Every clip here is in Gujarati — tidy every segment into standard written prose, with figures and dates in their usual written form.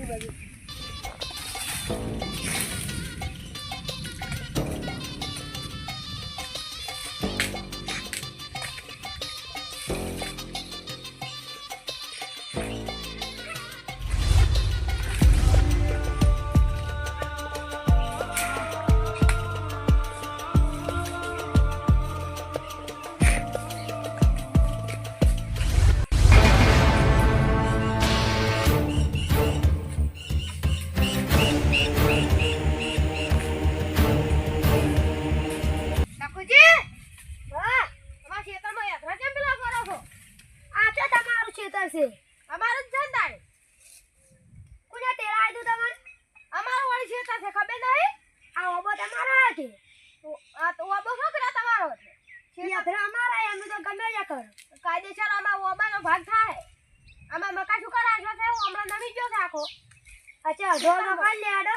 બધું. અમારું જ ધંધા કોને તેડાઈ દઉં તમને અમારું વાળી છે તાસે ખબર નહીં આ ઓબો તમારો છે આ તો ઓબો છોકરા તમારો છે યાત્રા અમારા એમ તો ગમે જ કરો કાયદેસર આમાં ઓબાનો ભાગ થાય આમાં મકા શું કરાશો છે હું હમણાં નમી ગયો છે આખો અચ્છા અડધો કરી લે આડો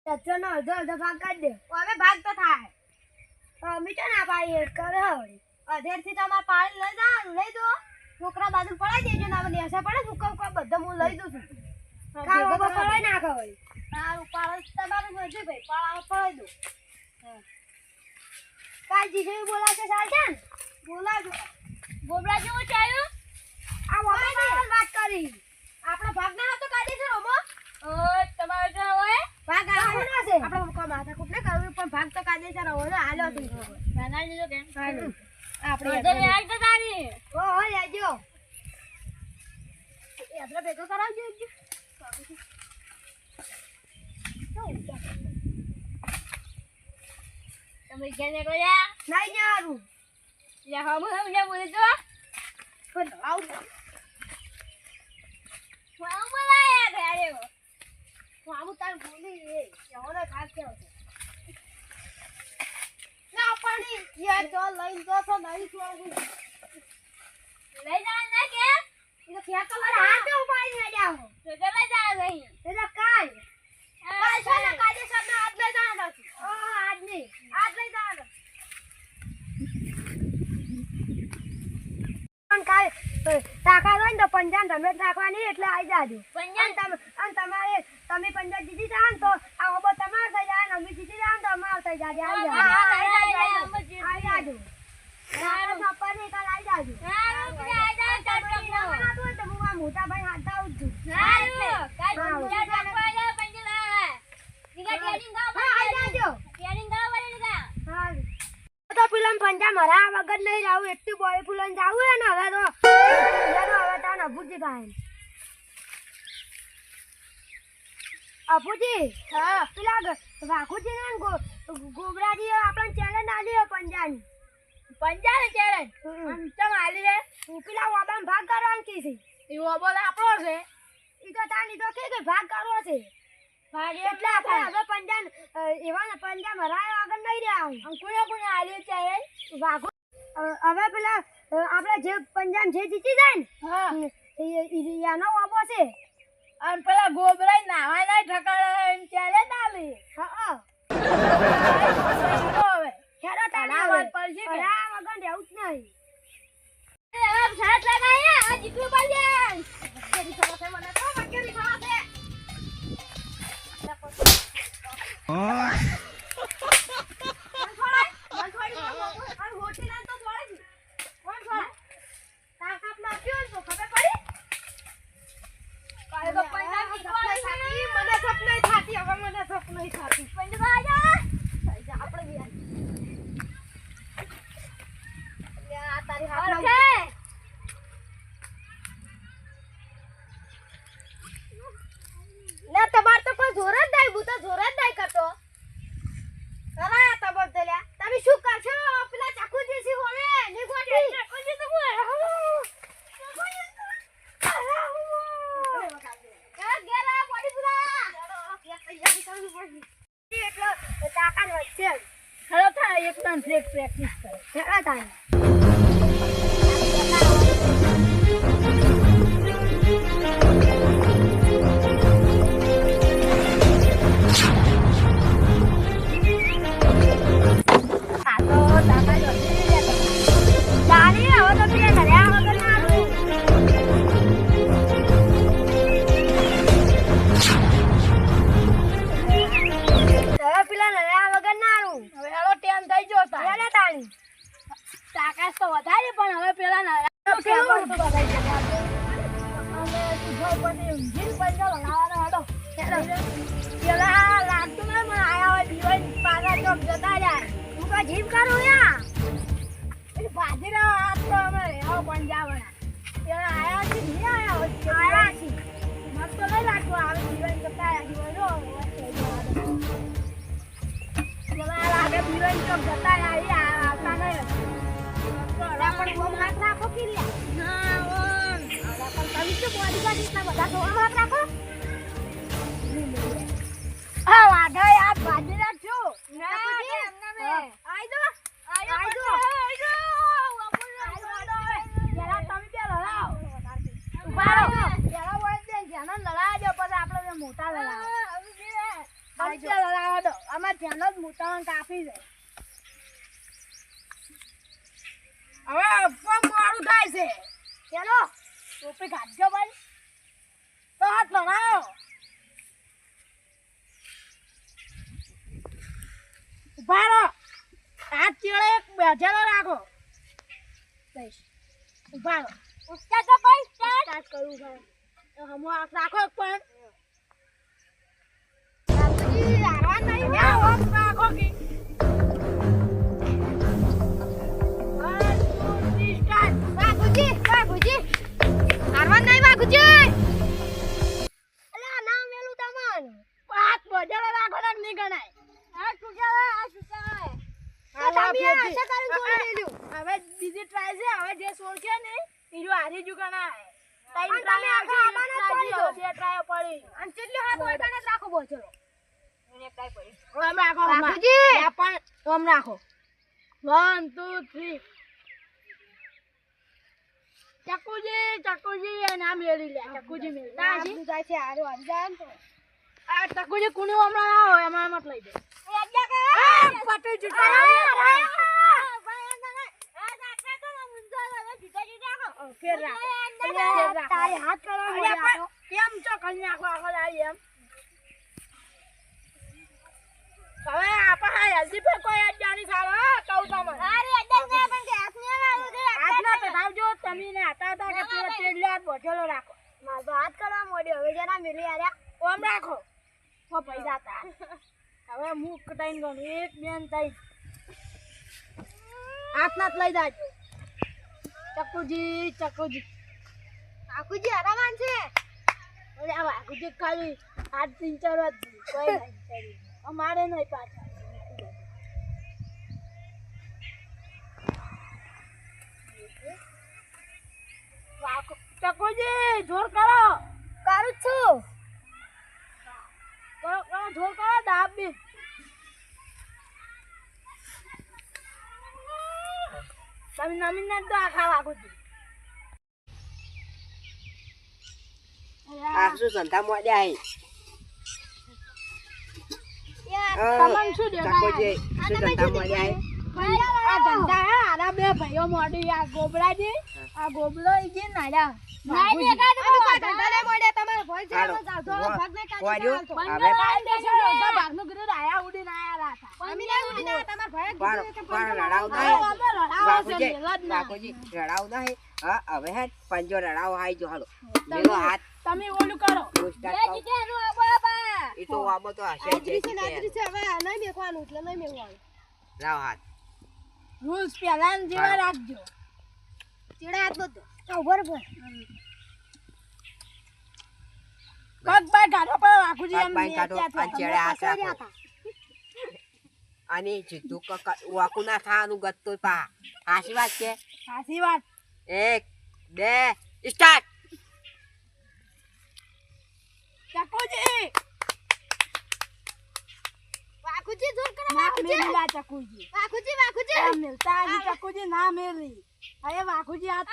અચ્છા અડધો ભાગ કરી દે હવે ભાગ તો થાય મીઠા ના પાડી કરે હવે અધેરથી તમારે પાણી લઈ દો છોકરા બાજુ પડાઈ દેજો ના મને એસા પડે સુકા બધા હું લઈ દઉં છું કાળો પડાઈ નાખો વળી તારું પાળો તમારું મજે ભાઈ પાળો પડાઈ દો કાજી જેવું બોલાશે ચાલશે ને બોલાજો ગોબરા જેવું ચાલ્યું આ મોબાઈલ વાત કરી આપણો ભાગ ના હતો કાયદેસર ઓમો તમારો જો હોય ભાગ આવવાનો છે આપણે કો માથા કુટને કરવું પણ ભાગ તો કાયદેસર હોય હાલો તું નાના જેજો કેમ હાલો આપણે જરે આજ તો તારી ઓ લેજો એ આપણે ભેગો કરાવજો તમે ક્યાં ને ગયા નહીં જારું યા હમ બોલે તો પણ આવ બોલાયા ઘરે આવું તાર બોલી એ કેવડો ખાસ છે ના પાણી યાર તો લઈ તો તો નહીં છોડું લઈ જા ના કે એ તો ખેતો લઈ હાથ ઉપાડી ને જાવ તો લઈ જા ગઈ એ તો કાલ કાલ કાજે સામે હાથ લઈ જા નથી ઓ હાથ નહીં હાથ લઈ જા પણ કાલ તાકા હોય ને તો પંજાન તમે રાખવાની એટલે આવી જાજો પંજાન તમારે તમે પંજાન જીતી જાવ તો આ ઓબો તમાર થઈ જાય ને અમે જીતી જાવ તો અમાર થઈ જાય આવી જાજો સારું સપને કાલ આવી જાજો સારું કે આવી જાવ ચાટકના તો હું આ મોટા ભાઈ હાથ આવું છું સારું કાલ પંજાન રાખવા પંજલા નીકા ટ્રેનિંગ ગાવ આવી જાજો ટ્રેનિંગ ગાવ વાળી નીકા સારું તો ફિલ્મ પંજા મરા વગર નહીં જાવું એટલી બોય ફૂલન જાવું હે ને હવે તો હવે તાન અભુજી ભાઈ અભુજી હા પેલા વાઘુજી ને ગોબરાજી આપણને ચેલેન્જ આલી પંજાની ચેલેન્જ ચમ આલી રે પેલા ઓબામ ભાગ કરવાનું કીધી એ ઓબો આપણો છે ઈ તો તાની તો કે ભાગ કરવો છે ભાગ એટલે આપણે હવે પંજાન એવા પંજા મરાય આગળ નહીં રહ્યા કોને આલી ચેલેન્જ વાઘુ હવે પેલા આપણે જે પંજાબ જે જીતી જાય ને હા યાનો ઓબો છે અને પેલા ગોબરાઈ નાવા ના ઠકાડા ચેલેન્જ આલી હા હવે ખેરો તાના વાત પડશે કે આ વગર રહેવું જ નહીં હવે સાથ લગાયા આ જીતવું પડ્યા કેરી ખવા છે મને તો કેરી ખવા છે તમારે તો કોઈ જોર જ નહીં હું તો જોર જ નહીં કરતો કરા તબક દલ્યા તમે શું કરશો પેલા ચાકુજી સી હોવે ને ગોટી ચાકુજી તો હોય ગેલા બોડી પુરા તૈયારી કરવી પડશે એટલો તાકાત વધશે ખરો થાય એકદમ પ્રેક્ટિસ કરે ખરો થાય પછી ઊંઘી પંજો લગાવવાનો હતો. પેલા લાગતું નહીં મને આયા હોય દિવાળી પાછા ચોક જતા જાય. હું તો જીમ કરું યા. ભાજી રહ્યો આજ તો અમે આવો પંજાબના. પેલા આયા છે નહીં આયા હોય આયા છે. મસ્ત નહીં લાગતું આવે દિવાળી જતા પેલા લાગે દિવાળી ચોક જતા આવતા નહીં. પણ ઓમ હાથ રાખો કે ના ઓમ પણ તમે શું બોડી ગાડી ના બધા તો ઓમ હાથ રાખો. આ વાઘા યાર ભાજી રાખજો. ના એમને મે આઈ દો જરા તમે બે લડાવ ઉભા રહો. જરા હોય છે જેનો લડાવજો પછી આપણે મોટા લડાવ આઈ લડાવ દો. આમાં જેનો જ મોટા કાપી જાય. હવે પંપ વાળું થાય છે. ચલો ટોપી કાઢજો ભાઈ તો હાથ લગાવો. ઉભા રહો. હાથ ચીડે બેઠેલો રાખો. ઉભા રહો. ઉસ્તા તો કોઈ સ્ટાર્ટ કરું ભાઈ. હમો હાથ રાખો પણ આવા નહીં આવો રાખો કે બાગુજી આરવાન નહીં બાગુજી. અલા ના મેલું તમન હાથ બોજેલો રાખો ને નહીં ગણાય. આ શું કહેવાય તો તમે આશા કરીને છોડી દેલું. હવે બીજી ટ્રાય છે. હવે જે છોડશે ને ઈજો હારી જુ ગણાય. ત્રણ ટ્રાય આવશે. બે ટ્રાય પડી અને કેટલો હાથ હોય તને રાખો બોજેલો. એને ટ્રાય પડી ઓમ રાખો બાગુજી. આ પણ ઓમ રાખો. 1 2 3 ચકુજી એ નામ લેલી લે. ચકુજી મેલ નાજી જાય છે આરો આવી જાય ને તો આ ચકુજી કુણી હમણાં ના હોય એમાં મત લઈ દે. એટલે કે પટે જુટા ફેર રાખ તારે હાથ કરવા કેમ છો કઈ નાખો આખો આવી એમ. હવે આપા જલ્દી ફેર કોઈ અજાની સારો કહું તમને. અરે અજન ને પણ કે હાથ ને લાવું છે. હાથ ના પટાવજો તમે ને હતા હતા કે પેલા તેડલે હાથ બોજેલો રાખો. માર તો હાથ કરવા મોડ્યો હવે જરા મેલી આર્યા ઓમ રાખો. તો પૈસા તા હવે મુક કટાઈન ગણ 1 2 3 હાથ નાત લઈ જાજો. ચકુજી આરામાન છે. અરે આ વાગુજી ખાલી 8 3 4 વાત કોઈ નહીં અમારે નહીં પાછા. ચકુજી જોર કરો. કરું છું. જોર કરો દાબ બી. તમે નમીન ના તો આખા વાગુજી. આ શું સંતા મોડ્યા હે. તમને શું દેખાય? ચકુજી શું સંતા મોડ્યા હે. આ ધંધા હે આરા બે ભાઈઓ મોડી. આ ગોબરાજી આ ગોબલો ઈ નાડા નહીં દેખાય તો કોઈ ધંધા નહીં મોડે. તમારે ભોય છે જાવ તો ભાગ ને કાઢી ચાલતો હવે દેશો જોતા ભાગનું ગીર આયા ઉડી ના આયા રાતા અમે નહીં ઉડી ના તમાર ભોય પણ રડાવ બાપુજી રડાવ ના હે. હા હવે હે પંજો રડાવ હાઈ જો હાલો મેલો હાથ તમે ઓલું કરો. ઈ તો આબો તો હશે જે હવે નહીં મેકવાનું એટલે નહીં મેકવાનું. લાવ હાથ. રૂલ્સ પહેલા જેવા રાખજો. ચીડા હાથ બધો બરોબર. પગ બાય કાઢો પર રાખુજી એમ બાય કાઢો અને ચેડે હાથ રાખો. અને જીતું વાકુ ના થાનું ગત્તો પા. આશી વાત છે. સાચી વાત. 1 2 સ્ટાર્ટ. ચકુજી વાકુજી જોર કરો. વાકુજી વાકુજી મિલતા આજી ચકુજી ના મેરી. અરે વાકુજી હાથ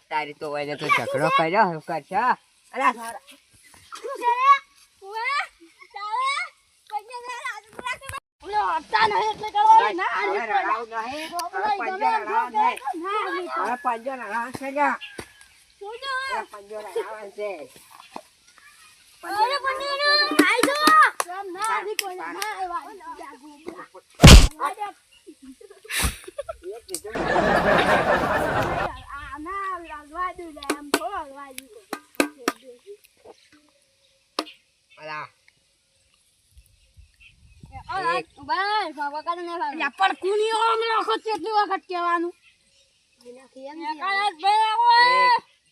તારી તો એને તો ઝઘડો કર્યો કરશે. એ પંજો રડાવવાનો છે. અરે પંજો આઈ જો કેમ ના આધી કોઈ ના આવ્યા એક કીધું આ ના લાગવા દે એમ થોડો લાગવા દે અલા એક બાય બાબા કાને ના લાગે પણ કુની ઓમ લખો કેટલી વખત કહેવાનું એક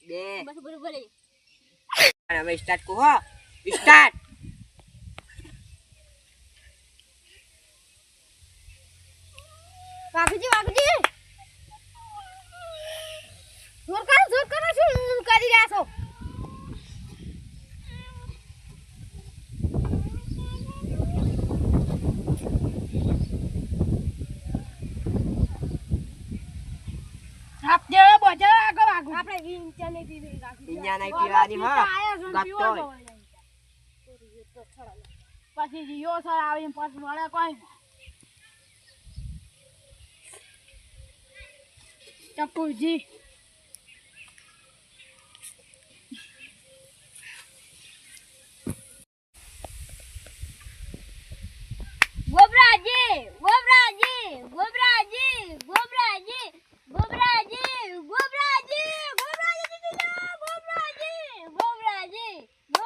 બે બસ બરોબર અને હવે સ્ટાર્ટ કો હો સ્ટાર્ટ વાઘજી જોર કરો શું કરી રહ્યા છો આપ જેવો બોજો આગળ વાગો આપણે વિંચા ને પીવી ઇન્યા નહીં પીવાની હા ગાતો પછી જીઓ સર આવીને પછી મળે કોઈ ચપુજી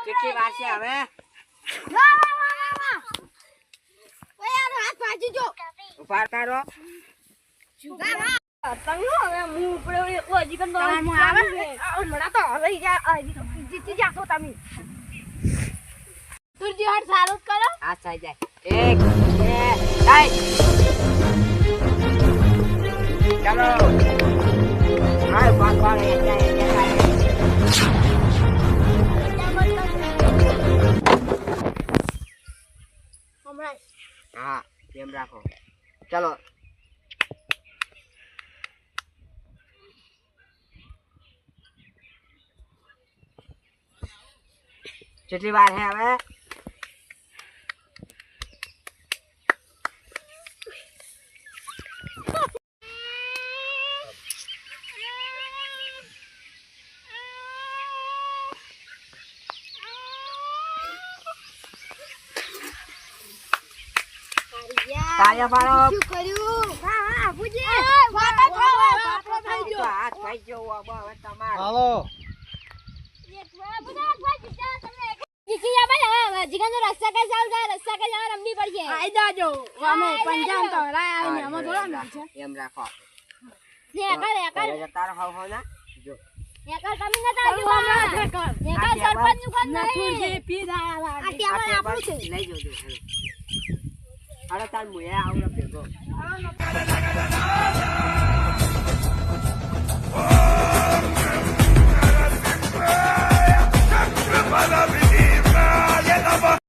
કેટલી વાર છે હવે ઉપાડ કાઢો સારું કરો આ થઈ જાય એક બે ત્રણ ચાલો હાય પાક હા એમ રાખો ચાલો કેટલી વાર હે હવે તાળીઓ પાડો શું કર્યું હા બુજી હાથ ભાઈ જો હવે તમારો હાલો એમ રાખો સરપંચ તારો હાવ હાવ ના જો લઈ જોજો હાલો તાર મુએ આવડો ભેગો